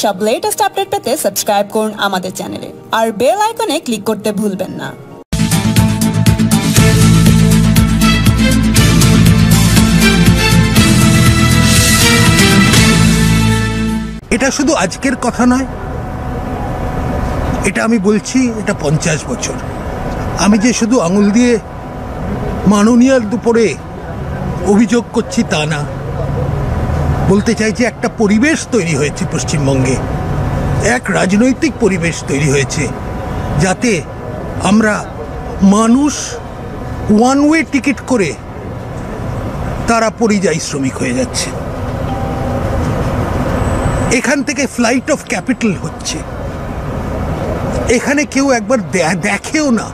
সব latest update পেতে subscribe করুন আমাদের চ্যানেলে আর বেল আইকনে ক্লিক করতে ভুলবেন না। এটা শুধু আজকের কথা নয়, এটা আমি বলছি, এটা 50 বছর। আমি যে শুধু আঙুল দিয়ে মাননীয়ার দুপুরে অভিযোগ করছি তা না, বলতে চাইছি একটা পরিবেশ তৈরি হয়েছে পশ্চিমবঙ্গে, এক রাজনৈতিক পরিবেশ তৈরি হয়েছে যাতে আমরা মানুষ ওয়ান ওয়ে টিকিট করে তারা পরিযায়ী শ্রমিক হয়ে যাচ্ছে। এখান থেকে ফ্লাইট অফ ক্যাপিটাল হচ্ছে। এখানে কেউ একবার দেখেও না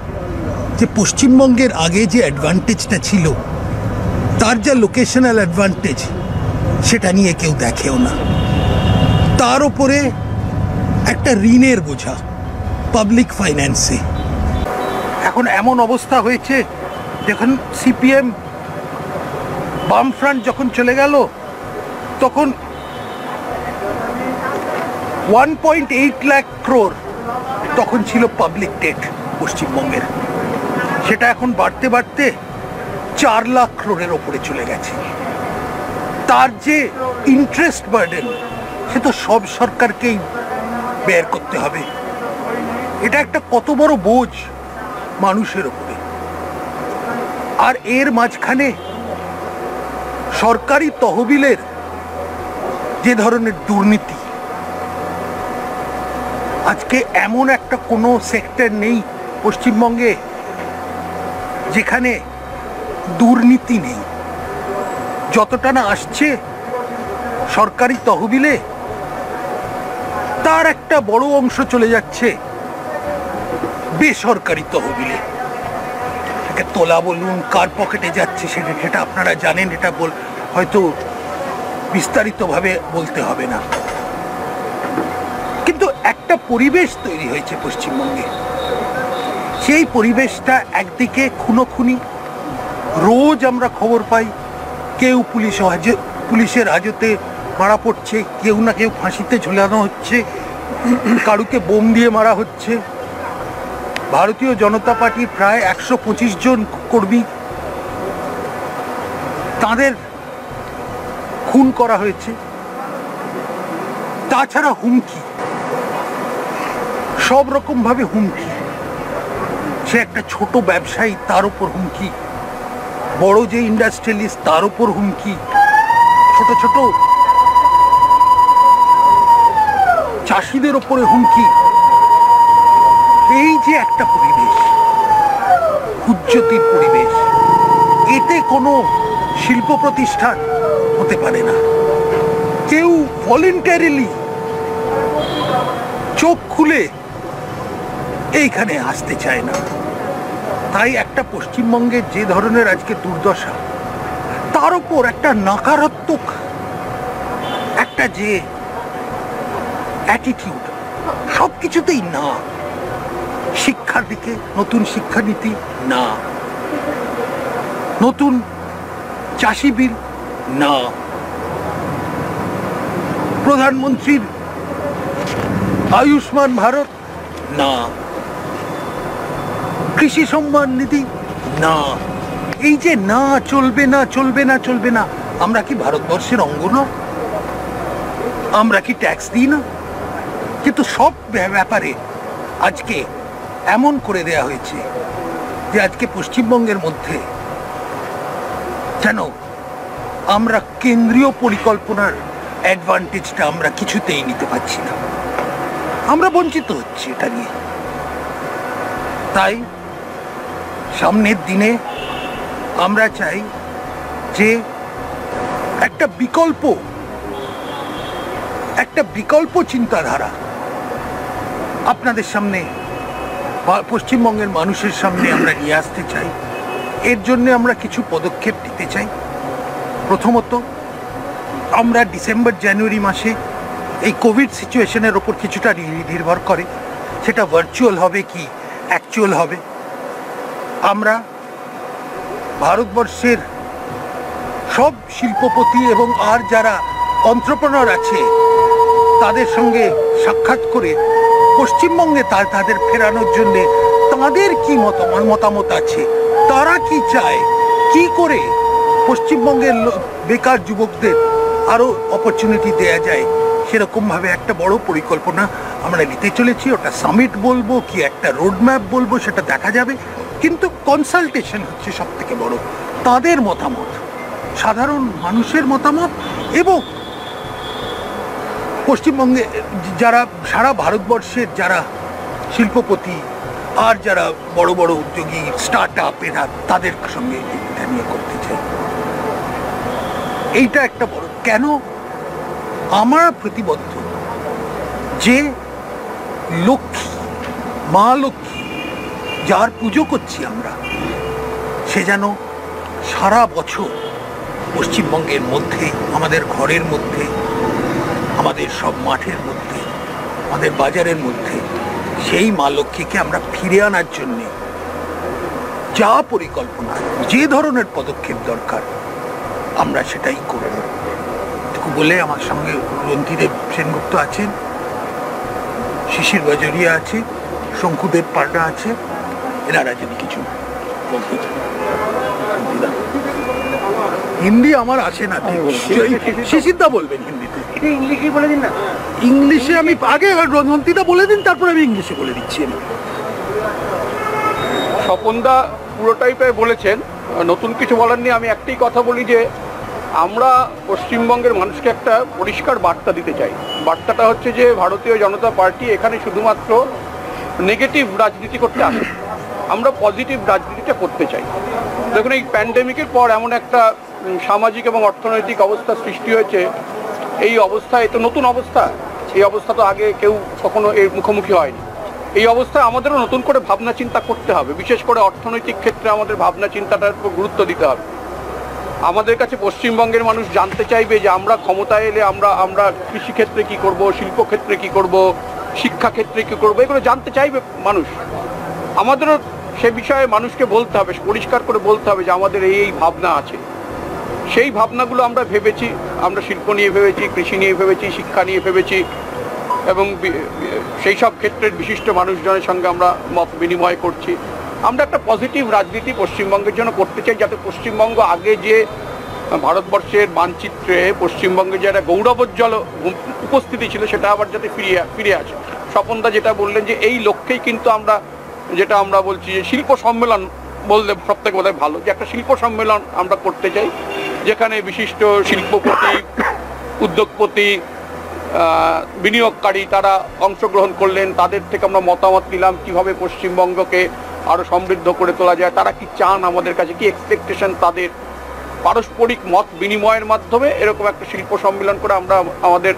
যে পশ্চিমবঙ্গের আগে যে অ্যাডভান্টেজটা ছিল, তার যা লোকেশনাল অ্যাডভান্টেজ, সেটা নিয়ে কেউ দেখেও না। তার উপরে একটা ঋণের বোঝা পাবলিক ফাইন্যান্সে। এখন এমন অবস্থা হয়েছে, যখন সিপিএম বামফ্রন্ট যখন চলে গেল, তখন 1.8 লাখ ক্রোর তখন ছিল পাবলিক ডেট পশ্চিমবঙ্গের। সেটা এখন বাড়তে বাড়তে 4 লাখ ক্রোরের ওপরে চলে গেছে। তার যে ইন্টারেস্ট বার্ডেন, সে তো সব সরকারকেই বের করতে হবে। এটা একটা কত বড় বোঝ মানুষের ওপরে। আর এর মাঝখানে সরকারি তহবিলের যে ধরনের দুর্নীতি, আজকে এমন একটা কোনো সেক্টর নেই পশ্চিমবঙ্গে যেখানে দুর্নীতি নেই। যতটা না আসছে সরকারি তহবিলে, তার একটা বড় অংশ চলে যাচ্ছে বেসরকারি তহবিলে। তোলা বলুন, কার পকেটে যাচ্ছে সেটা আপনারা জানেন, এটা হয়তো বিস্তারিতভাবে বলতে হবে না। কিন্তু একটা পরিবেশ তৈরি হয়েছে পশ্চিমবঙ্গে, সেই পরিবেশটা একদিকে খুনোখুনি, রোজ আমরা খবর পাই কেউ পুলিশের হাজতে মারা পড়ছে, কেউ না কেউ ফাঁসিতে ঝুলানো হচ্ছে, কারুকে বোম দিয়ে মারা হচ্ছে। ভারতীয় জনতা পার্টির প্রায় 125 জন কর্মী, তাদের খুন করা হয়েছে। তাছাড়া হুমকি, সব রকম ভাবে হুমকি। সে একটা ছোট ব্যবসায়ী, তার উপর হুমকি, বড় যে ইন্ডাস্ট্রিয়ালিস্ট তার উপর হুমকি, ছোট ছোট চাষিদের ওপরে হুমকি। এই যে একটা পরিবেশ, উজ্জ্বতির পরিবেশ, এতে কোনো শিল্প প্রতিষ্ঠান হতে পারে না। কেউ ভলেন্টারিলি চোখ খুলে এইখানে আসতে চায় না। তাই একটা পশ্চিমবঙ্গের যে ধরনের আজকে দুর্দশা, তার উপর একটা নকারাত্মক একটা যে অ্যাটিটিউড, সব কিছুতেই না। শিক্ষার দিকে নতুন শিক্ষানীতি না, নতুন চাষি বিল না, প্রধানমন্ত্রীর আয়ুষ্মান ভারত না, কৃষি সম্মান নিধি না। এই যে না, চলবে না, চলবে না, চলবে না। আমরা কি ভারতবর্ষের অঙ্গ না? আমরা কি ট্যাক্স দিই না? কিন্তু সব ব্যাপারে আজকে এমন করে দেয়া হয়েছে যে আজকে পশ্চিমবঙ্গের মধ্যে যেন আমরা কেন্দ্রীয় পরিকল্পনার অ্যাডভান্টেজটা আমরা কিছুতেই নিতে পারছি না। আমরা বঞ্চিত হচ্ছি এটা নিয়ে। তাই সামনের দিনে আমরা চাই যে একটা বিকল্প চিন্তাধারা আপনাদের সামনে, পশ্চিমবঙ্গের মানুষের সামনে আমরা নিয়ে আসতে চাই। এর জন্য আমরা কিছু পদক্ষেপ নিতে চাই। প্রথমত, আমরা ডিসেম্বর জানুয়ারি মাসে এই কোভিড সিচুয়েশনের ওপর কিছুটা নির্ভর করে, সেটা ভার্চুয়াল হবে কি অ্যাকচুয়াল হবে, আমরা ভারতবর্ষের সব শিল্পপতি এবং আর যারা এন্টারপ্রেনার আছে তাদের সঙ্গে সাক্ষাৎ করে পশ্চিমবঙ্গে তাদের ফেরানোর জন্যে তাদের কি মতামত আছে, তারা কি চায়, কি করে পশ্চিমবঙ্গের বেকার যুবকদের আরো অপরচুনিটি দেয়া যায়, সেরকম ভাবে একটা বড় পরিকল্পনা আমরা নিতে চলেছি। ওটা সামিট বলবো কি একটা রোডম্যাপ বলবো সেটা দেখা যাবে, কিন্তু কনসালটেশন হচ্ছে সব থেকে বড়। তাদের মতামত, সাধারণ মানুষের মতামত, এবং পশ্চিমবঙ্গে যারা সারা ভারতবর্ষের যারা শিল্পপতি আর যারা বড় বড় উদ্যোগী স্টার্ট আপ এরা তাদের সঙ্গে এটা নিয়ে করতে চাই। এইটা একটা বড় কেন আমরা প্রতিবদ্ধ যে লক্ষ্মী, মা লক্ষ্মী যার পুজো করছি আমরা, সে যেন সারা বছর পশ্চিমবঙ্গের মধ্যে, আমাদের ঘরের মধ্যে, আমাদের সব মাঠের মধ্যে, আমাদের বাজারের মধ্যে সেই মা লক্ষ্মীকে আমরা ফিরে আনার জন্যে যা পরিকল্পনা, যে ধরনের পদক্ষেপ দরকার আমরা সেটাই করব। এটুকু বলে আমার সঙ্গে রন্তিদেব সেনগুপ্ত আছেন, শিশির বাজরিয়া আছে, শঙ্কুদেব পান্ডা আছে, এনারা যদি কিছু বলতে চান। হিন্দি আমার আসে না, শিশিরদা বলবেন হিন্দিতে। ইংলিশে বলে দিন না। ইংলিশে আমি আগে রন্তিদা বলে দিন, তারপর আমি ইংলিশে বলে দিচ্ছি। স্বপনদা পুরোটাই প্রায় বলেছেন, নতুন কিছু বলার নেই। আমি একটাই কথা বলি যে আমরা পশ্চিমবঙ্গের মানুষকে একটা পরিষ্কার বার্তা দিতে চাই। বার্তাটা হচ্ছে যে ভারতীয় জনতা পার্টি এখানে শুধুমাত্র নেগেটিভ রাজনীতি করতে আসে, আমরা পজিটিভ রাজনীতিটা করতে চাই। দেখুন, এই প্যান্ডেমিকের পর এমন একটা সামাজিক এবং অর্থনৈতিক অবস্থা সৃষ্টি হয়েছে, এই অবস্থা, এ তো নতুন অবস্থা, এই অবস্থা তো আগে কেউ কখনো এর মুখোমুখি হয়নি। এই অবস্থায় আমাদেরও নতুন করে ভাবনা চিন্তা করতে হবে, বিশেষ করে অর্থনৈতিক ক্ষেত্রে আমাদের ভাবনা চিন্তাটার উপর গুরুত্ব দিতে হবে। আমাদের কাছে পশ্চিমবঙ্গের মানুষ জানতে চাইবে যে আমরা ক্ষমতায় এলে আমরা কৃষিক্ষেত্রে কী করব, শিল্পক্ষেত্রে কী করব, শিক্ষাক্ষেত্রে কী করব, এগুলো জানতে চাইবে মানুষ। আমাদেরও সে বিষয়ে মানুষকে বলতে হবে, পরিষ্কার করে বলতে হবে যে আমাদের এই ভাবনা আছে। সেই ভাবনাগুলো আমরা ভেবেছি, আমরা শিল্প নিয়ে ভেবেছি, কৃষি নিয়ে ভেবেছি, শিক্ষা নিয়ে ভেবেছি, এবং সেই সব ক্ষেত্রের বিশিষ্ট মানুষজনের সঙ্গে আমরা মত বিনিময় করছি। আমরা একটা পজিটিভ রাজনীতি পশ্চিমবঙ্গের জন্য করতে চাই, যাতে পশ্চিমবঙ্গ আগে যে ভারতবর্ষের মানচিত্রে পশ্চিমবঙ্গে যে একটা গৌরবোজ্জ্বল উপস্থিতি ছিল সেটা আবার যাতে ফিরে আসে। স্বপনদা যেটা বললেন যে এই লক্ষ্যেই কিন্তু আমরা বলছি যে শিল্প সম্মেলন বললে সব থেকে বোধহয় ভালো, যে একটা শিল্প সম্মেলন আমরা করতে চাই, যেখানে বিশিষ্ট শিল্পপতি, উদ্যোগপতি, বিনিয়োগকারী তারা অংশগ্রহণ করলেন, তাদের থেকে আমরা মতামত নিলাম কীভাবে পশ্চিমবঙ্গকে আরও সমৃদ্ধ করে তোলা যায়, তারা কি চান আমাদের কাছে, কি এক্সপেকটেশন তাদের, পারস্পরিক মত বিনিময়ের মাধ্যমে এরকম একটা শিল্প সম্মেলন করে আমরা আমাদের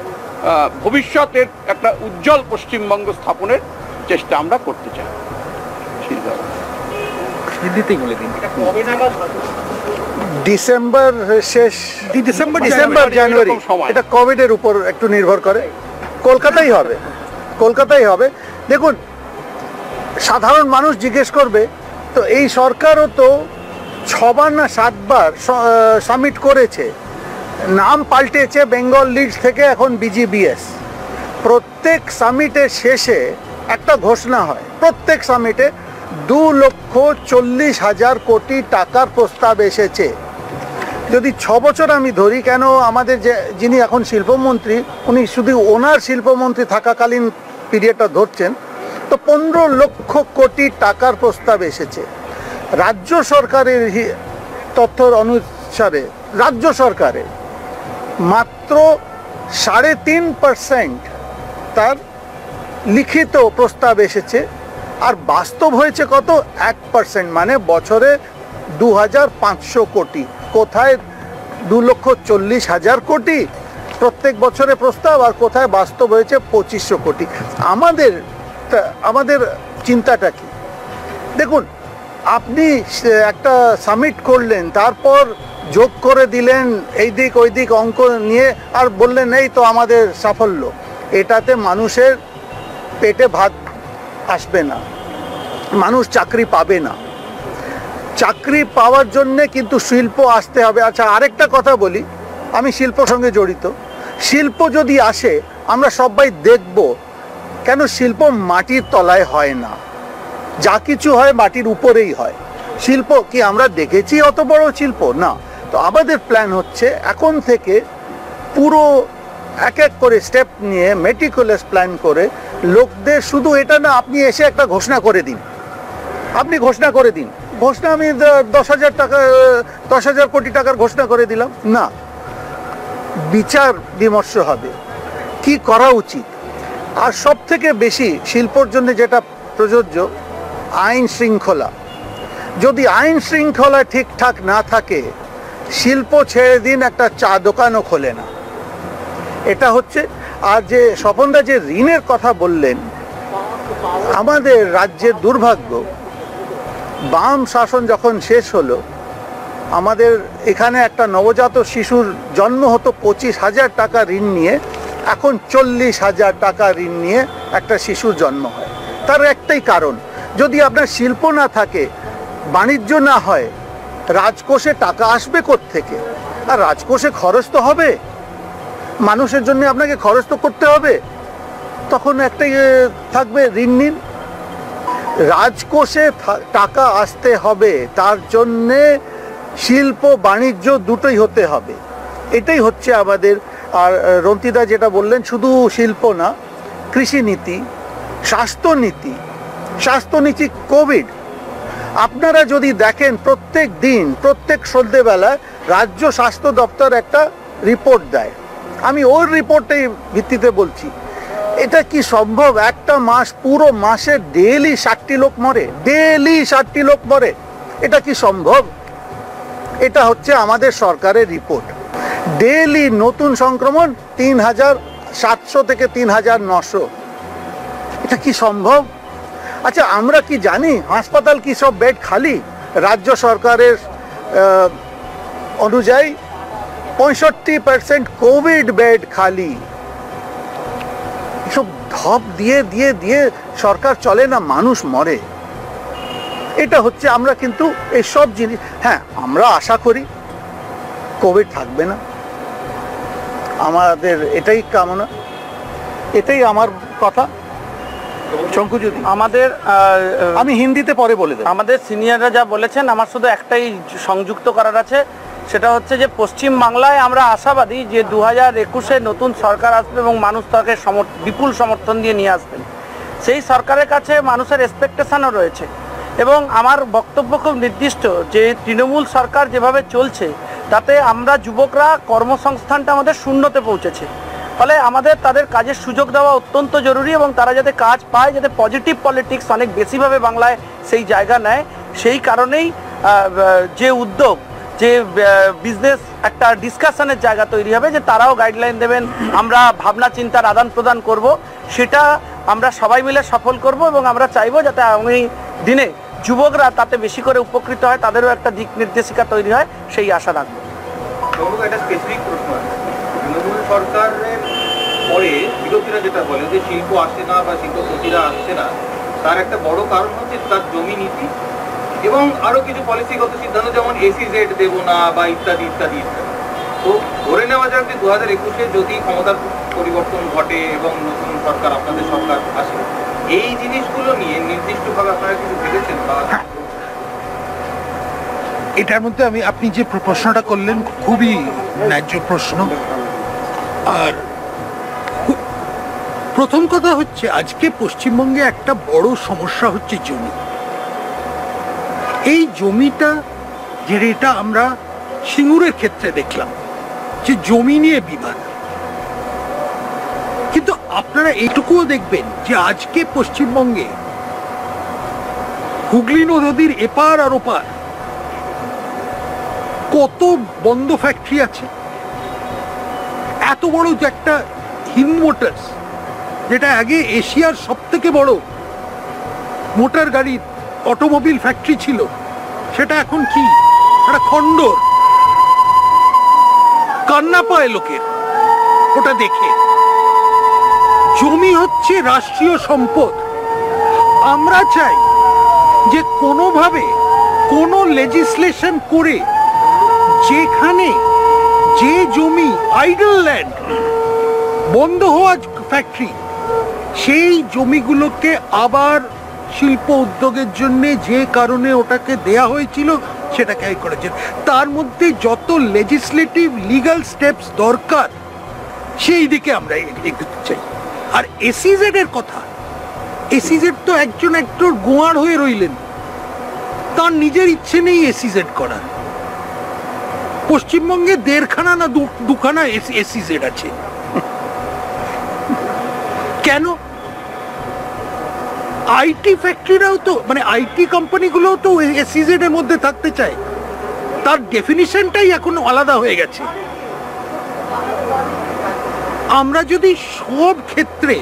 ভবিষ্যতের একটা উজ্জ্বল পশ্চিমবঙ্গ স্থাপনের চেষ্টা আমরা করতে চাই। ডিসেম্বর শেষ, ডিসেম্বর জানুয়ারি, এটা কোভিডের উপর একটু নির্ভর করে। কলকাতাই হবে। দেখুন, সাধারণ মানুষ জিজ্ঞেস করবে তো এই সরকারও তো 6বার না 7বার সামিট করেছে, নাম পাল্টেছে, বেঙ্গল লিডস থেকে এখন বিজিবিএস। প্রত্যেক সামিটের শেষে একটা ঘোষণা হয়, প্রত্যেক সামিটে 2,40,000 কোটি টাকার প্রস্তাব এসেছে। যদি 6 বছর আমি ধরি, কেন আমাদের যিনি এখন শিল্পমন্ত্রী, উনি শুধু ওনার শিল্পমন্ত্রী থাকাকালীন পিরিয়ডটা ধরছেন, তো 15 লক্ষ কোটি টাকার প্রস্তাব এসেছে। রাজ্য সরকারের তথ্যর অনুসারে রাজ্য সরকারে মাত্র 3.5% তার লিখিত প্রস্তাব এসেছে, আর বাস্তব হয়েছে কত? 1%, মানে বছরে 2,500 কোটি। কোথায় 2,40,000 কোটি প্রত্যেক বছরে প্রস্তাব, আর কোথায় বাস্তব হয়েছে 2,500 কোটি। আমাদের চিন্তাটা কি? দেখুন, আপনি একটা সামিট করলেন, তারপর যোগ করে দিলেন এই দিক ওই দিক অঙ্ক নিয়ে, আর বললেন এই তো আমাদের সাফল্য। এটাতে মানুষের পেটে ভাত আসবে না, মানুষ চাকরি পাবে না। চাকরি পাওয়ার জন্যে কিন্তু শিল্প আসতে হবে। আচ্ছা, আরেকটা কথা বলি, আমি শিল্পর সঙ্গে জড়িত। শিল্প যদি আসে, আমরা সবাই দেখব কেন শিল্প মাটির তলায় হয় না, যা কিছু হয় মাটির উপরেই হয়। শিল্প কি আমরা দেখেছি অত বড় শিল্প? না। তো আমাদের প্ল্যান হচ্ছে এখন থেকে পুরো এক এক করে স্টেপ নিয়ে মেটিকুলাস প্ল্যান করে লোকদের, শুধু এটা না আপনি এসে একটা ঘোষণা করে দিন, আপনি ঘোষণা করে দিন, ঘোষণা আমি 10,000 কোটি টাকার ঘোষণা করে দিলাম না, বিচার বিমর্শ হবে কি করা উচিত। আর সব থেকে বেশি শিল্পর জন্য যেটা প্রযোজ্য, আইন শৃঙ্খলা। যদি আইন শৃঙ্খলা ঠিকঠাক না থাকে, শিল্প ছেড়ে দিন একটা চা দোকানও খোলে না। এটা হচ্ছে। আর যে স্বপনদা যে ঋণের কথা বললেন, আমাদের রাজ্যের দুর্ভাগ্য, বাম শাসন যখন শেষ হলো, আমাদের এখানে একটা নবজাত শিশুর জন্ম হতো 25,000 টাকা ঋণ নিয়ে, এখন 40,000 টাকা ঋণ নিয়ে একটা শিশুর জন্ম হয়। তার একটাই কারণ, যদি আপনার শিল্প না থাকে, বাণিজ্য না হয়, রাজকোষে টাকা আসবে কোত্থেকে? আর রাজকোষে খরচ তো হবে, মানুষের জন্য আপনাকে খরচ তো করতে হবে। তখন একটাই থাকবে, ঋণ নিন। রাজকোষে টাকা আসতে হবে, তার জন্যে শিল্প বাণিজ্য দুটোই হতে হবে। এটাই হচ্ছে আমাদের। আর রন্তিদা যেটা বললেন, শুধু শিল্প না, কৃষিনীতি, স্বাস্থ্যনীতি, কোভিড, আপনারা যদি দেখেন প্রত্যেক দিন, প্রত্যেক সন্ধ্যেবেলা রাজ্য স্বাস্থ্য দপ্তর একটা রিপোর্ট দেয়। আমি ওর রিপোর্টের ভিত্তিতে বলছি, এটা কি সম্ভব? একটা মাস, পুরো মাসে ডেইলি 60টি লোক মরে, ডেইলি 60টি লোক মরে, এটা কি সম্ভব? এটা হচ্ছে আমাদের সরকারের রিপোর্ট। ডেইলি নতুন সংক্রমণ 3,700 থেকে 3,900, এটা কি সম্ভব? আচ্ছা, আমরা কি জানি হাসপাতাল কি সব বেড খালি? রাজ্য সরকারের অনুযায়ী 65% কোভিড বেড খালি। এসব ধপ দিয়ে দিয়ে দিয়ে সরকার চলে না, মানুষ মরে। এটা হচ্ছে, আমরা কিন্তু এইসব জিনিস, হ্যাঁ আমরা আশা করি কোভিড থাকবে না, আমাদের এটাই কামনা, এটাই আমার কথা। শঙ্কু, যদি আমাদের আমি হিন্দিতে পরে বলে দেব। আমাদের সিনিয়ররা যা বলেছেন, আমার শুধু একটাই সংযুক্ত করার আছে, সেটা হচ্ছে যে পশ্চিম বাংলায় আমরা আশাবাদী যে 2021-এ নতুন সরকার আসবে এবং মানুষ তাকে বিপুল সমর্থন দিয়ে নিয়ে আসবেন। সেই সরকারের কাছে মানুষের এক্সপেকটেশনও রয়েছে এবং আমার বক্তব্য খুব নির্দিষ্ট যে তৃণমূল সরকার যেভাবে চলছে তাতে আমরা যুবকরা কর্মসংস্থানটা আমাদের শূন্যতে পৌঁছেছে। ফলে আমাদের তাদের কাজের সুযোগ দেওয়া অত্যন্ত জরুরি এবং তারা যাতে কাজ পায়, যাতে পজিটিভ পলিটিক্স অনেক বেশিভাবে বাংলায় সেই জায়গা নেয়। সেই কারণেই যে উদ্যোগ, যে বিজনেস একটা ডিসকাশনের জায়গা তৈরি হবে, যে তারাও গাইডলাইন দেবেন, আমরা ভাবনা চিন্তার আদান প্রদান করব, সেটা আমরা সবাই মিলে সফল করব এবং আমরা চাইবো যাতে আগামী দিনে যুবকরা তাতে বেশি করে উপকৃত হয়, তাদেরও একটা দিক নির্দেশিকা তৈরি হয়, সেই আশা রাখবো। একটা স্পেসিফিক প্রশ্ন আছে, তৃণমূল সরকারের পরে বিরোধীরা যেটা বলে যে শিল্প আসে না বা শিল্পপতিরা আসছে না, তার একটা বড় কারণ হচ্ছে তার জমি নীতি এবং আরো কিছু পলিসিগত সিদ্ধান্ত, যেমন SEZ দেব না বা ইত্যাদি ইত্যাদি ইত্যাদি। তো ধরে নেওয়া যাক যে 2021-এ যদি ক্ষমতার পরিবর্তন ঘটে এবং নতুন সরকার, আপনাদের সরকার আসে, এই জিনিসগুলো নিয়ে নির্দিষ্টভাবে আপনারা কিছু ভেবেছেন? বা এটার মধ্যে আপনি যে প্রশ্নটা করলেন খুবই ন্যায্য প্রশ্ন। আর প্রথম কথা হচ্ছে, আজকে পশ্চিমবঙ্গে একটা বড় সমস্যা হচ্ছে জমি। এই জমিটা, যেটা আমরা সিঙ্গুরের ক্ষেত্রে দেখলাম যে জমি নিয়ে বিবাদ, কিন্তু আপনারা এইটুকুও দেখবেন যে আজকে পশ্চিমবঙ্গে হুগলি নদীর এপার আর ওপার কত বন্ধ ফ্যাক্টরি আছে। এত বড় যে একটা হিন্দ মোটরস, যেটা আগে এশিয়ার সব থেকে বড় মোটর গাড়ির অটোমোবিল ফ্যাক্টরি ছিল, সেটা এখন কি একটা খণ্ডর। কান্না পায় লোকের ওটা দেখে। জমি হচ্ছে রাষ্ট্রীয় সম্পদ। আমরা চাই যে কোনোভাবে কোনো লেজিসলেশন করে যেখানে যে জমি আইডল ল্যান্ড, বন্ধ হওয়া ফ্যাক্টরি, সেই জমিগুলোকে আবার শিল্প উদ্যোগের জন্য যে কারণে ওটাকে দেয়া হয়েছিল সেটাকে করেছেন। তার মধ্যে যত লেজিসলেটিভ লিগ্যাল স্টেপস দরকার সেই দিকে আমরা এগোতে চাই। আর এসইজেড এর কথা, এসইজেড তো একজন একটু গোয়ার হয়ে রইলেন, তার নিজের ইচ্ছে নেই এসইজেড করার। পশ্চিমবঙ্গে 1.5খানা না 2খানা এসইজেড আছে। কেন? আইটি ফ্যাক্টরিরাও তো, মানে আইটি কোম্পানিগুলোও তো এসইজেড এর মধ্যে থাকতে চায়। তার ডেফিনিশনটাই এখন আলাদা হয়ে গেছে। আমরা যদি সব ক্ষেত্রে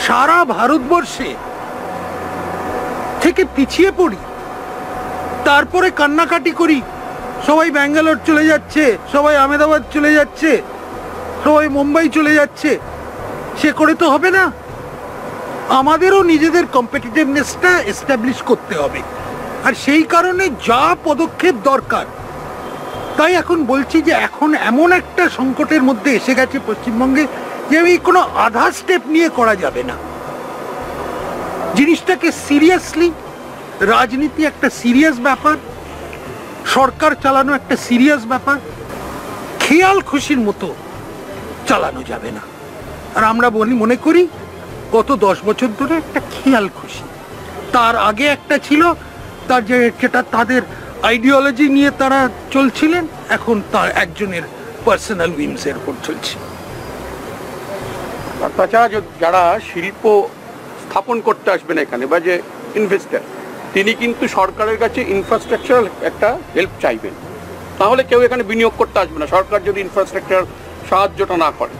সারা ভারতবর্ষে থেকে পিছিয়ে পড়ি, তারপরে কান্নাকাটি করি সবাই ব্যাঙ্গালোর চলে যাচ্ছে, সবাই আহমেদাবাদ চলে যাচ্ছে, সবাই মুম্বাই চলে যাচ্ছে, সে করে তো হবে না। আমাদেরও নিজেদের কম্পিটিটিভনেসটা এস্টাবলিশ করতে হবে। আর সেই কারণে যা পদক্ষেপ দরকার, তাই এখন বলছি যে এখন এমন একটা সংকটের মধ্যে এসে গেছে পশ্চিমবঙ্গে যে এই কোনো আধা স্টেপ নিয়ে করা যাবে না। জিনিসটাকে সিরিয়াসলি, রাজনীতি একটা সিরিয়াস ব্যাপার, সরকার চালানো একটা সিরিয়াস ব্যাপার, খেয়াল খুশির মতো চালানো যাবে না। আর আমরা মনে করি গত 10 বছর ধরে একটা খেয়াল খুশি, তার আগে একটা ছিল, তার যেটা তাদের আইডিওলজি নিয়ে তারা চলছিলেন, এখন তার একজনের পার্সোনাল উইমসের উপর চলছে। তাছাড়া যারা শিল্প স্থাপন করতে আসবেন এখানে বা যে ইনভেস্টার, তিনি কিন্তু সরকারের কাছে ইনফ্রাস্ট্রাকচারাল একটা হেল্প চাইবেন, তাহলে কেউ এখানে বিনিয়োগ করতে আসবে না সরকার যদি ইনফ্রাস্ট্রাকচার সাহায্যটা না করে।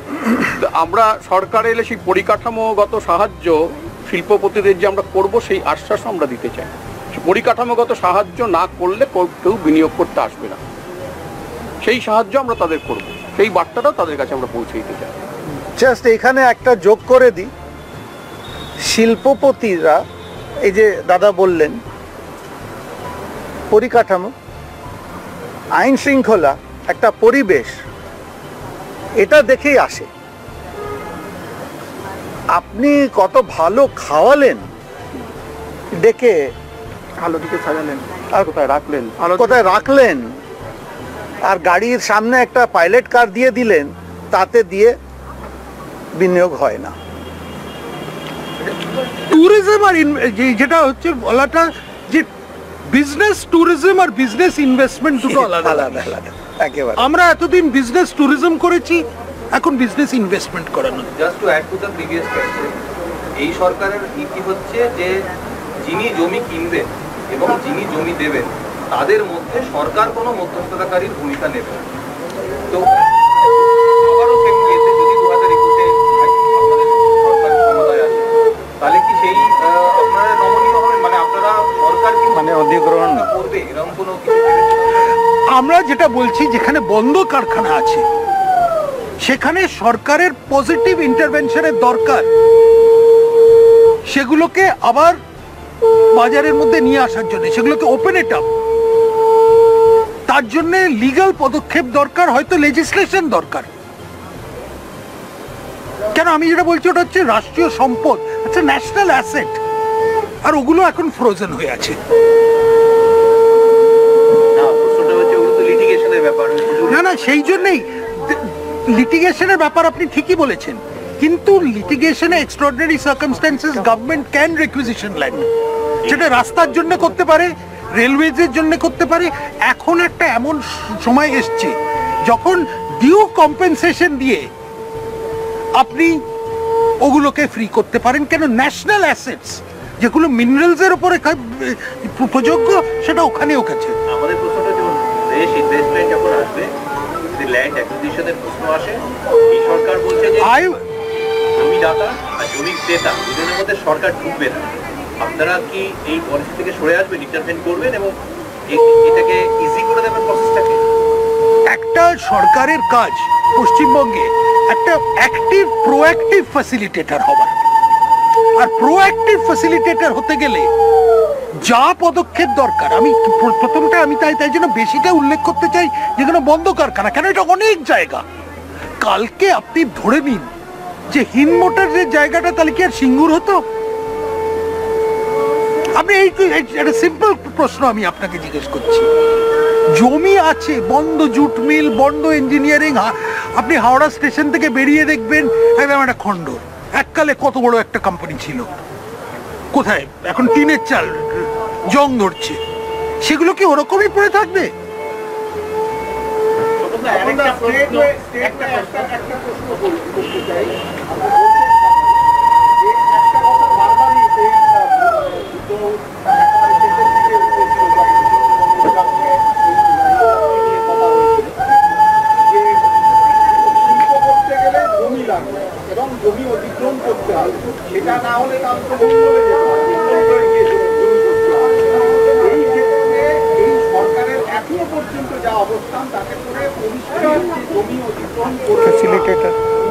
আমরা সরকার এলে সেই পরিকাঠামোগত সাহায্য শিল্পপতিদের যে আমরা করব সেই আশ্বাস আমরা দিতে চাই। পরিকাঠামোগত সাহায্য না করলে কেউ বিনিয়োগ করতে আসবে না, সেই সাহায্য আমরা তাদের করব, সেই বার্তাটাও তাদের কাছে আমরা পৌঁছে দিতে চাই। জাস্ট এখানে একটা যোগ করে দিই, শিল্পপতিরা এই যে দাদা বললেন পরিকাঠামো, আইন শৃঙ্খলা, একটা পরিবেশ, এটা দেখেই আসে। আপনি কত ভালো খাওয়ালেন, ডেকে আলো দিকে সাজালেন, আর কোথায় রাখলেন, কোথায় রাখলেন, আর গাড়ির সামনে একটা পাইলট কার দিয়ে দিলেন, তাতে দিয়ে বিনিয়োগ হয় না। ট্যুরিজম আর যেটা হচ্ছে বলাটা যে বিজনেস ট্যুরিজম আর বিজনেস ইনভেস্টমেন্ট দুটো আলাদা আলাদা আলাদা। একেবারে আমরা এতদিন বিজনেস ট্যুরিজম করেছি, এখন বিজনেস ইনভেস্টমেন্ট করানো। Just to add to the previous question, এই সরকারের নীতি হচ্ছে যে যিনি জমি কিনবেন এবং যিনি জমি দেবেন তাদের মধ্যে সরকার কোনো মধ্যস্থতাকারীর ভূমিকা নেবে না। তো আবারও সেম কেসে যদি 2021-এ আপনাদের সরকার ক্ষমতায় আসে, তাহলে কি সেই আপনারা নমনীয় হবেন? মানে আপনারা সরকার কি মানে অধিগ্রহণ করবে এরকম কোনো কিছু? আমরা যেটা বলছি, যেখানে বন্ধ কারখানা আছে সেখানে সরকারের পজিটিভ ইন্টারভেনশনের দরকার, সেগুলোকে আবার বাজারের মধ্যে নিয়ে আসার জন্য, সেগুলোকে ওপেন ইট আপ, তার জন্য লিগ্যাল পদক্ষেপ দরকার, হয়তো লেজিসলেশন দরকার। কেন আমি যেটা বলছি ওটা হচ্ছে রাষ্ট্রীয় সম্পদ, আচ্ছা ন্যাশনাল অ্যাসেট, আর ওগুলো এখন ফ্রোজেন হয়ে আছে। না না, সেই জন্যই লিটিগেশনের ব্যাপার আপনি ঠিকই বলেছেন, কিন্তু লিটিগেশনে extraordinary circumstances government can requisition land, সেটা রাস্তার জন্য করতে পারে, রেলওয়েজের জন্য করতে পারে। এখন একটা এমন সময় এসছে যখন ডিউ কম্পেনসেশন দিয়ে আপনি ওগুলোকে ফ্রি করতে পারেন। কেন? ন্যাশনাল অ্যাসেটস যেগুলো মিনারেলসের উপরে প্রযোজ্য, সেটা ওখানেও কাছে। আমাদের প্রশ্নটা যেমন দেশ ইনভেস্টমেন্ট যখন আসবে, ল্যান্ড অ্যাকুইজিশনের প্রশ্ন আসে, এই সরকার বলছে যে জমিদাতা আর জমি ক্রেতা দুজনের মধ্যে সরকার ঢুকবে না। আপনারা কি এই পলিসি থেকে সরে আসবেন, ইন্টারভেন করবেন এবং এটাকে ইজি করে দেবেন প্রসেসটাকে? একটা সরকারের কাজ পশ্চিমবঙ্গে একটা অ্যাক্টিভ প্রোঅ্যাক্টিভ ফ্যাসিলিটেটর হবার, আর প্রোঅ্যাক্টিভ ফ্যাসিলিটেটর হতে গেলে যা পদক্ষেপ দরকার, আমি প্রথমটা আমি তাই জন্য বেশিটা উল্লেখ করতে চাই যেখানে বন্ধ কারখানা, কেন এটা অনেক জায়গা। কালকে আপনি ধরে নিন যে হিন্দমোটার যে জায়গাটা তাহলে কি আর সিঙ্গুর হতো? আপনি একটা সিম্পল প্রশ্ন আমি আপনাকে জিজ্ঞেস করছি, জমি আছে, বন্ধ জুট মিল, বন্ধ ইঞ্জিনিয়ারিং, আপনি হাওড়া স্টেশন থেকে বেরিয়ে দেখবেন একদম একটা খণ্ডর। এককালে কত বড় একটা কোম্পানি ছিল, কোথায় এখন টিনের চাল জং ধরছে, সেগুলো কি ওরকমই পড়ে থাকবে? এবং জমি অতিক্রম করতে হবে, সেটা না হলে তার এই ক্ষেত্রে এই সরকারের এখনো পর্যন্ত যা অবস্থান তাতে করে পরিষ্কার জমি অতিক্রম করে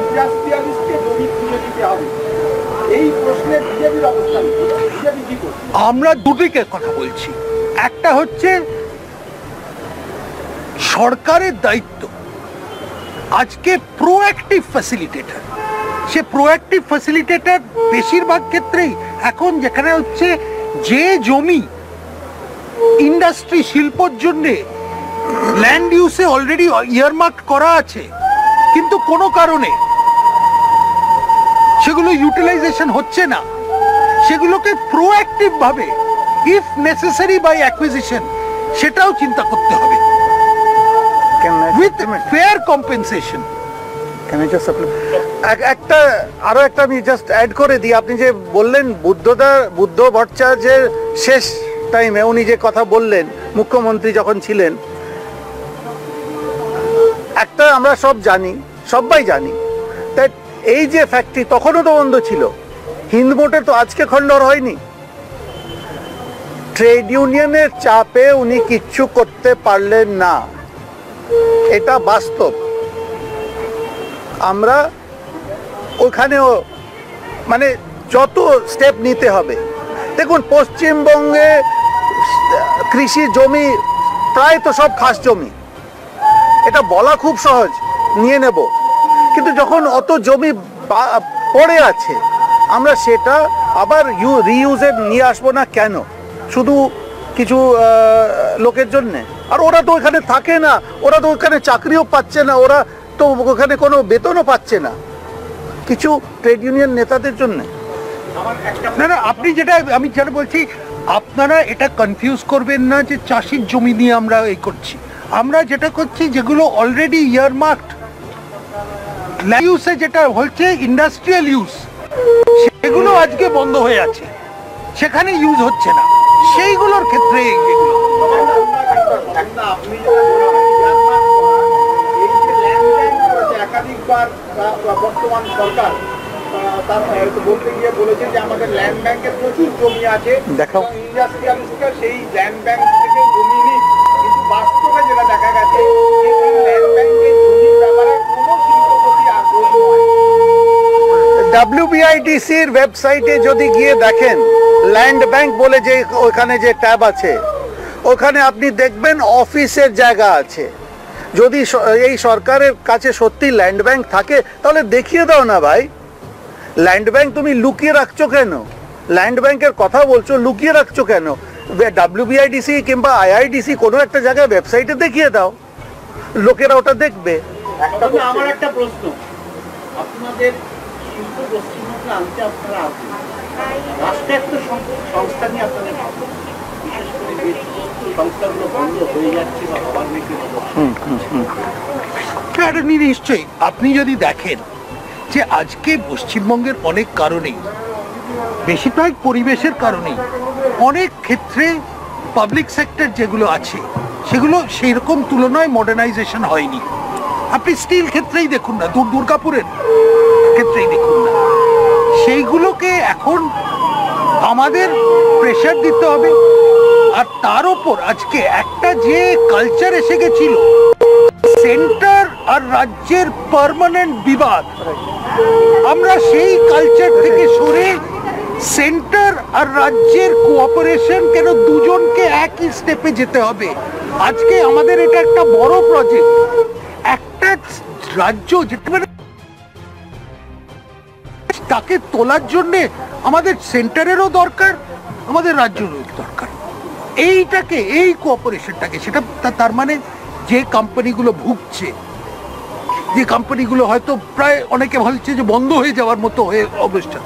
ইন্ডাস্ট্রিয়ালিস্টকে জমি তুলে দিতে হবে। এই প্রশ্নে বিজেপির অবস্থান, বিজেপি কি করছে? আমরা দুদিকে কথা বলছি। একটা হচ্ছে সরকারের দায়িত্ব আজকে প্রোঅ্যাক্টিভ ফ্যাসিলিটেটর। সে প্রোঅ্যাক্টিভ ফ্যাসিলিটেটর বেশিরভাগ ক্ষেত্রেই এখন যেখানে হচ্ছে যে জমি ইন্ডাস্ট্রি শিল্পর জন্যে ল্যান্ড ইউসে অলরেডি ইয়ারমার্ক করা আছে, কিন্তু কোনো কারণে সেগুলো ইউটিলাইজেশন হচ্ছে না, সেগুলোকে প্রোঅ্যাক্টিভ ভাবে ইফ নেসেসারি বাই অ্যাকুইজিশন সেটাও চিন্তা করতে হবে উইথ ফেয়ার কম্পেনসেশন। একটা আরো একটা আমি জাস্ট অ্যাড করে দিই, আপনি যে বললেন বুদ্ধ ভট্টাচার্যের শেষ টাইমে উনি যে কথা বললেন মুখ্যমন্ত্রী যখন ছিলেন, একটা আমরা সব জানি, সবাই জানি, তাই এই যে ফ্যাক্টরি তখনও তো বন্ধ ছিল, হিন্দমোটের তো আজকে খণ্ডর হয়নি। ট্রেড ইউনিয়নের চাপে উনি কিচ্ছু করতে পারলেন না, এটা বাস্তব। আমরা ওখানেও মানে যত স্টেপ নিতে হবে, দেখুন পশ্চিমবঙ্গে কৃষি জমি প্রায় তো সব খাস জমি, এটা বলা খুব সহজ, নিয়ে নেব, কিন্তু যখন অত জমি পড়ে আছে আমরা সেটা আবার রিইউজে নিয়ে আসবো না কেন? শুধু কিছু লোকের জন্যে? আর ওরা তো ওখানে থাকে না, ওরা তো ওখানে চাকরিও পাচ্ছে না, ওরা তো ওখানে কোনো বেতনও পাচ্ছে না, কিছু ট্রেড ইউনিয়ন নেতাদের জন্য। না না, আপনি যেটা আমি যেটা বলছি, আপনারা এটা কনফিউজ করবেন না যে চাষির জমি নিয়ে আমরা এই করছি। আমরা যেটা করছি যেগুলো অলরেডি ইয়ারমার্কড ইউসে, যেটা হচ্ছে ইন্ডাস্ট্রিয়াল ইউজ, সেগুলো আজকে বন্ধ হয়ে আছে, সেখানে ইউজ হচ্ছে না, সেইগুলোর ক্ষেত্রে এগুলো। একাধিকবার বর্তমান সরকার তার বলতে গিয়ে বলেছে যে আমাদের ল্যান্ড ব্যাংকের প্রচুর জমি আছে, ইন্ডাস্ট্রিয়ালিস্টরা সেই ল্যান্ড ব্যাংক থেকে জমি নিক, কিন্তু বাস্তবে যেটা দেখা গেছে এই ল্যান্ড ব্যাংকের জমির ব্যাপারে কোনো শিল্পপতি আগ্রহী নয়। WBIDCর ওয়েবসাইটে যদি গিয়ে দেখেন, ল্যান্ড ব্যাংক বলে যে ওখানে যে ট্যাব আছে, ওখানে আপনি দেখবেন অফিসের জায়গা আছে। যদি এই সরকারের কাছে সত্যি ল্যান্ড ব্যাংক থাকে তাহলে দেখিয়ে দাও না ভাই, ল্যান্ড ব্যাংক তুমি লুকিয়ে রাখছো কেন? ল্যান্ড ব্যাংকের কথা বলছো, লুকিয়ে রাখছো কেন? WBIDC কিংবা IIDC কোনো একটা জায়গায় ওয়েবসাইটে দেখিয়ে দাও, লোকেরা ওটা দেখবে। আমার একটা প্রশ্ন, আপনাদের শিল্প পশ্চিমবঙ্গে আনতে আপনারা রাষ্ট্রায়ত্ত সংস্থা নিয়ে আপনাদের বিশেষ করে যে সংস্থাগুলো বন্ধ হয়ে যাচ্ছে বা হওয়ার মেকে নিশ্চয়ই আপনি যদি দেখেন যে আজকে পশ্চিমবঙ্গের অনেক কারণেই, বেশিরভাগ পরিবেশের কারণেই, অনেক ক্ষেত্রে পাবলিক সেক্টর যেগুলো আছে সেগুলো সেই রকম তুলনায় মডার্নাইজেশন হয়নি। আপনি স্টিল ক্ষেত্রেই দেখুন না, দুর্গাপুরের ক্ষেত্রেই দেখুন না, সেইগুলোকে এখন আমাদের প্রেশার দিতে হবে। আর তার উপর আজকে একটা যে কালচার এসে গেছিল, সেন্টার আর রাজ্যের পার্মানেন্ট বিবাদ, আমরা সেই কালচার থেকে সরে সেন্টার আর রাজ্যের কোঅপারেশন, কেন দুজনকে একই স্টেপে যেতে হবে। আজকে আমাদের এটা একটা বড় প্রজেক্ট, একটা রাজ্য যেটা তাকে তোলার জন্যে আমাদের সেন্টারেরও দরকার, আমাদের রাজ্যেরও দরকার। এইটাকে, এই কোঅপারেশনটাকে, সেটা তার মানে যে কোম্পানিগুলো ভুগছে, যে কোম্পানিগুলো হয়তো প্রায় অনেকে বলছে যে বন্ধ হয়ে যাওয়ার মতো হয়ে অবস্থা,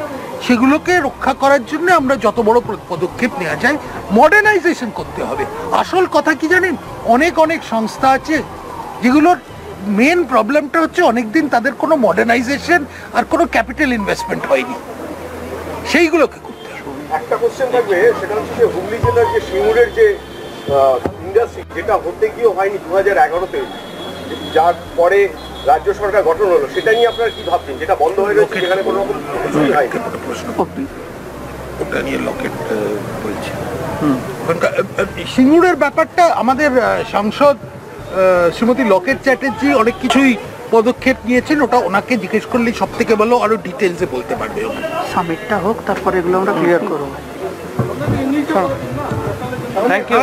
সেগুলোকে রক্ষা করার জন্য আমরা যত বড় পদক্ষেপ নেওয়া যায়, মডার্নাইজেশন করতে হবে। আসল কথা কি জানেন, অনেক অনেক সংস্থা আছে যেগুলোর মেন প্রবলেমটা হচ্ছে অনেকদিন তাদের কোনো মডার্নাইজেশন আর কোনো ক্যাপিটাল ইনভেস্টমেন্ট হয়নি, সেইগুলোকে করতে হবে। একটা কোশ্চেন থাকবে, সেটা হচ্ছে যে হুগলি জেলার যে সিঙ্গুরের যে ইন্ডাস্ট্রি, যেটা হতে গিয়েও হয়নি 2011-তে, যার পরে রাজ্য সরকার গঠন হলো, সেটা নিয়ে আপনারা কি ভাবছেন? যেটা বন্ধ হয়ে গেছে, যেখানে কোনো রকম কিছুই হয়নি। ওটা নিয়ে লকেট বলছে সিঙ্গুরের ব্যাপারটা আমাদের সাংসদ শ্রীমতী লকেট চ্যাটার্জি অনেক কিছুই পদক্ষেপ নিয়েছেন, ওটা ওনাকে জিজ্ঞেস করলেই সব থেকে ভালো আরো ডিটেলসে বলতে পারবে। সামিটটা হোক, তারপরে এগুলো আমরা ক্লিয়ার করবো।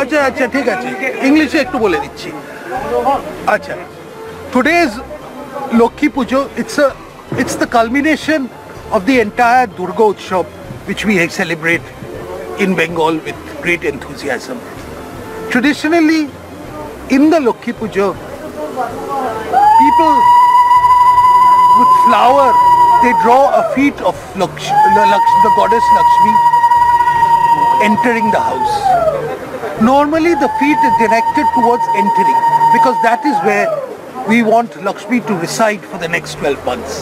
আচ্ছা আচ্ছা, ঠিক আছে, ইংলিশে একটু বলে দিচ্ছি। আচ্ছা, today's Lokhi Pujo, it's the culmination of the entire Durga Utsav, which we celebrate in Bengal with great enthusiasm. Traditionally, in the Lokhi Pujo, people with flower, they draw a feet of the goddess Lakshmi entering the house. Normally the feet is directed towards entering, because that is where we want Lakshmi to reside for the next 12 months.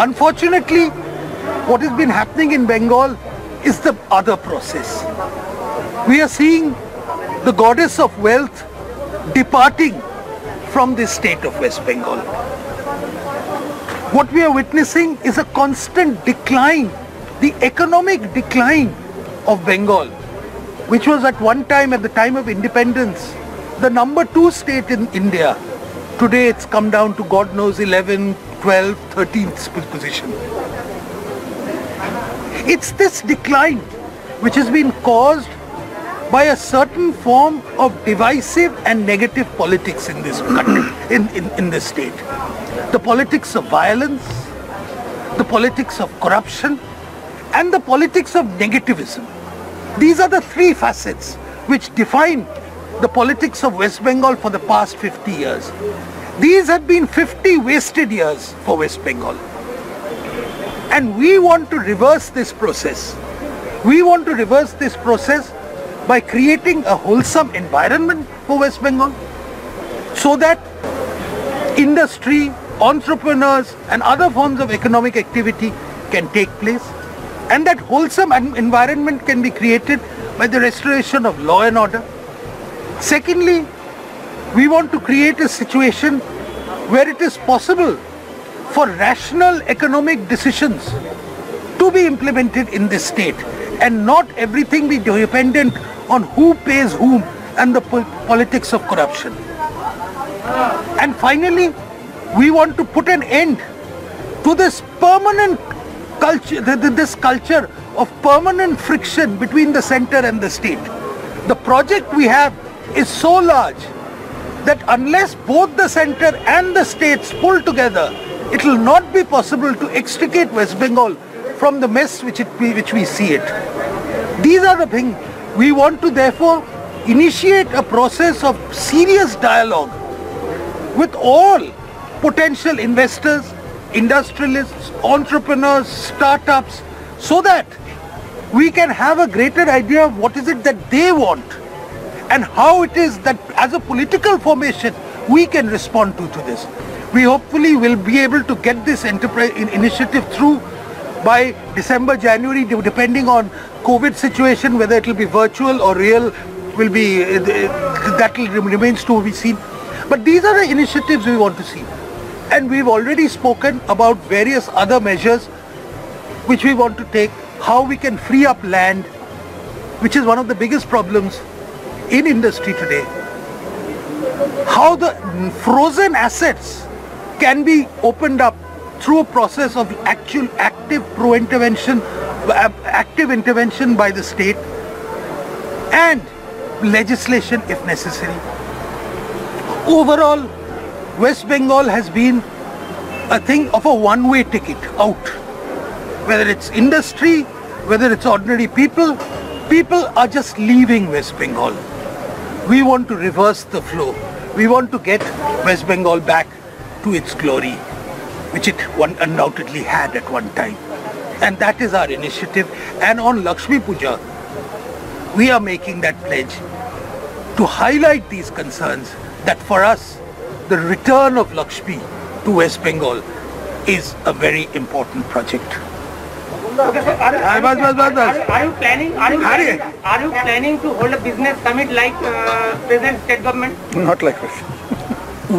Unfortunately, what has been happening in Bengal is the other process. We are seeing the goddess of wealth departing from the state of West Bengal. What we are witnessing is a constant decline, the economic decline of Bengal, which was at one time, at the time of independence, the number 2 state in India. Today it's come down to God knows 11, 12, 13th position. It's this decline which has been caused by a certain form of divisive and negative politics in this country, in this state. The politics of violence, the politics of corruption, and the politics of negativism. These are the 3 facets which define the politics of West Bengal for the past 50 years. These have been 50 wasted years for West Bengal. And we want to reverse this process. We want to reverse this process by creating a wholesome environment for West Bengal, so that industry, entrepreneurs and other forms of economic activity can take place, and that wholesome environment can be created by the restoration of law and order. Secondly, we want to create a situation where it is possible for rational economic decisions to be implemented in this state, and not everything be dependent on who pays whom and the politics of corruption. And finally, we want to put an end to this permanent culture, this culture of permanent friction between the center and the state. The project we have is so large that unless both the center and the states pull together, it will not be possible to extricate West Bengal from the mess which we see it. These are the things. We want to therefore initiate a process of serious dialogue with all potential investors, industrialists, entrepreneurs, startups, so that we can have a greater idea of what is it that they want, and how it is that as a political formation we can respond to this. We hopefully will be able to get this initiative through by December, January, depending on COVID situation, whether it will be virtual or real, will be that remains to be seen. But these are the initiatives we want to see, and we've already spoken about various other measures which we want to take. How we can free up land, which is one of the biggest problems in industry today. How the frozen assets can be opened up through a process of active intervention by the state, and legislation if necessary. Overall, West Bengal has been a thing of a one-way ticket out. whether it's industry, whether it's ordinary people. People are just leaving West Bengal. We want to reverse the flow. We want to get West Bengal back to its glory, which it undoubtedly had at one time. And that is our initiative. And on Lakshmi Puja, we are making that pledge to highlight these concerns, that for us, the return of Lakshmi to West Bengal is a very important project. Okay, so are you planning to hold a business summit like present state government? Not like this.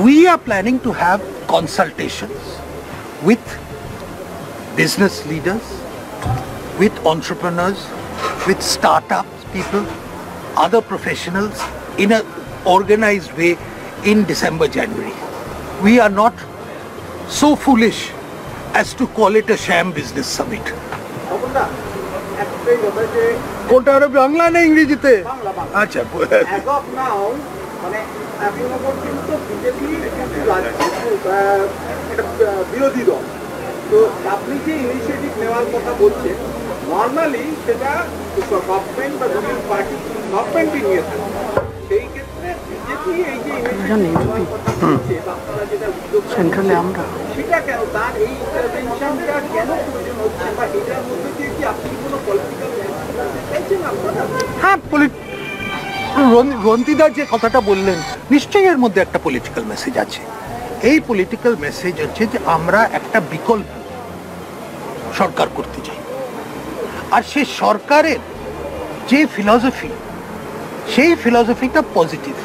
We are planning to have consultations with business leaders, with entrepreneurs, with startups people, other professionals in an organized way in December, January. We are not so foolish as to call it a sham business summit. কোনটা আরো বাংলা না ইংরেজিতে? আচ্ছা, as of now মানে এখনো পর্যন্ত BJP একটা বিরোধী দল, তো আপনি যে ইনিশিয়েটিভ নেওয়ার কথা বলছেন নর্মালি সেটা গভর্নমেন্ট বা রুলিং পার্টি গভর্নমেন্টই নিয়ে থাকে। সেই ক্ষেত্রে বিজেপি এই যে ইনিশিয়েটিভ নেওয়ার কথা বলছে বা আপনারা যেটা উদ্যোগ সেন্ট্রালে আমরা সেটা কেন, তার এই ইন্টারভেনশনটা কেন প্রয়োজন হচ্ছে বা এটার মধ্যে দিয়ে কি আপনি কোনো পলিটিক্যাল চাইছেন আপনারা? হ্যাঁ, রন্তিদা যে কথাটা বললেন, নিশ্চয়ই এর মধ্যে একটা পলিটিক্যাল মেসেজ আছে। এই পলিটিক্যাল মেসেজ হচ্ছে যে আমরা একটা বিকল্প সরকার করতে চাই, আর সেই সরকারের যে ফিলসফি, সেই ফিলসফিটা পজিটিভ।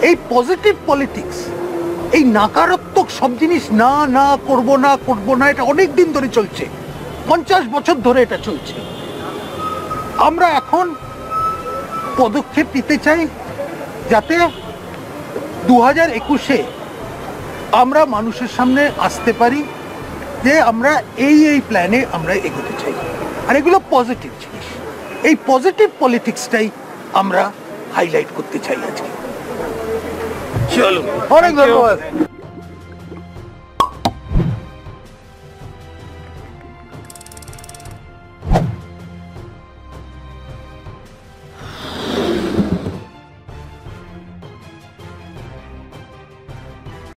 এই পজিটিভ পলিটিক্স, এই নাকারাত্মক সব জিনিস না না করব না করব না, এটা অনেক দিন ধরে চলছে, 50 বছর ধরে এটা চলছে। আমরা এখন পদক্ষেপ নিতে চাই যাতে 2021-এ আমরা মানুষের সামনে আসতে পারি যে আমরা এই প্ল্যানে আমরা এগোতে চাই, আর এগুলো পজিটিভ জিনিস। এই পজিটিভ পলিটিক্সটাই আমরা হাইলাইট করতে চাই আজকে। চলো, অনেক ধন্যবাদ।